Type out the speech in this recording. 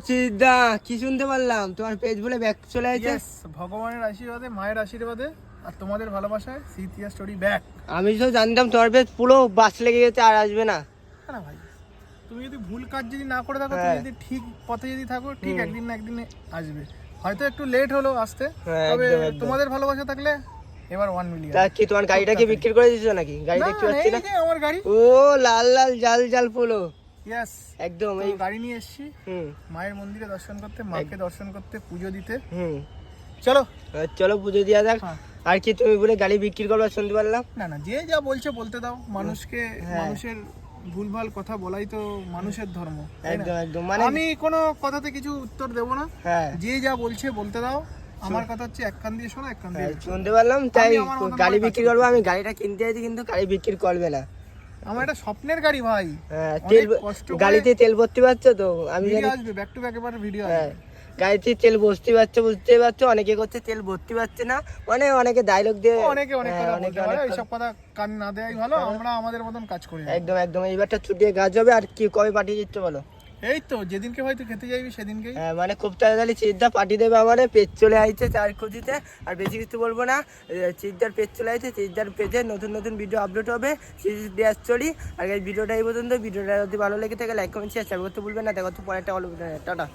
চিদা কি শুনতে পারলাম তোমার পেজ বলে ব্যাক চলে আসছে। ভগবানের আশীর্বাদে, মায়ের আশীর্বাদে আর তোমাদের ভালোবাসায় সিটিয়া স্টোরি ব্যাক। আমি তো জানতাম তোমার পেজ পুরো বাস লেগে গেছে আর আসবে না। না ভাই, তুমি যদি ভুল কাজ যদি না করে থাকো, তুমি যদি ঠিক পথে যদি থাকো, ঠিক একদিন না একদিন আসবে। হয়তো একটু লেট হলো আসতে, তবে তোমাদের ভালোবাসা থাকলে এবার 1 মিলিয়ন। তা কি তোমার গাড়িটা কি বিক্রি করে দিয়েছো নাকি? গাড়ি দেখতে পাচ্ছি না। আমার গাড়ি ও লাল লাল জাল জাল ফুলো। ইয়েস, একদম এই গাড়ি নিয়ে এসেছি মায়ের মন্দিরে দর্শন করতে, মাকে দর্শন করতে, পুজো দিতে। চলো চলো পুজো দিয়া যাক। আর কি তুমি বলে গাড়ি বিক্রি করবা শুনতে পারলাম? না না, যে যা বলছে বলতে দাও। মানুষকে, মানুষের ভুলভাল কথা বলাই তো মানুষের ধর্ম। একদম একদম, মানে আমি কোনো কথাতে কিছু উত্তর দেব না। যে যা বলছে বলতে দাও। আমার কথা হচ্ছে এক কান দিয়ে শোনা, এক কান দিয়ে শুনতে পারলাম। তাই গাড়ি বিক্রি করবো। আমি গাড়িটা কিনতে চাইছি কিন্তু গাড়ি বিক্রি করবে না। আমার এটা স্বপ্নের গাড়ি ভাই। গাড়িতে তেল ভর্তি পারছো তো? আমি আসবে ব্যাক টু ব্যাক এবার ভিডিও আসবে। গাড়িতে তেল বসতে পারছো, বুঝতে পারছো। অনেকে করছে তেল ভর্তি পাচ্ছে না, মানে অনেকে ডায়লগ দিয়ে অনেক কথা এইসব কথা কান না দেয়াই ভালো। আমরা আমাদের মতন কাজ করি। একদম একদম। এইবারটা ছুটিয়ে কাজ হবে। আর কি কবে পাঠিয়ে দিচ্ছ বলো? এই তো যেদিনকে হয়তো খেতে যাইবি সেদিনকেই। মানে খুব তাড়াতাড়ি চিৎদা পাঠিয়ে দেবে। আমার পেজ চলে আসছে চার খুঁজিতে। আর বেশি কিছু বলবো না, চিৎদার পেজ চলে আসছে। চিৎদার পেজে নতুন নতুন ভিডিও আপলোড হবে। সিরিজ চলি। আর এই ভিডিওটা এই পর্যন্ত। ভিডিওটা যদি ভালো লেগে থাকে লাইক কমেন্ট শেয়ার করতে ভুলবেন না। দেখো তো পরে একটা ভালো ভিডিও। টাটা।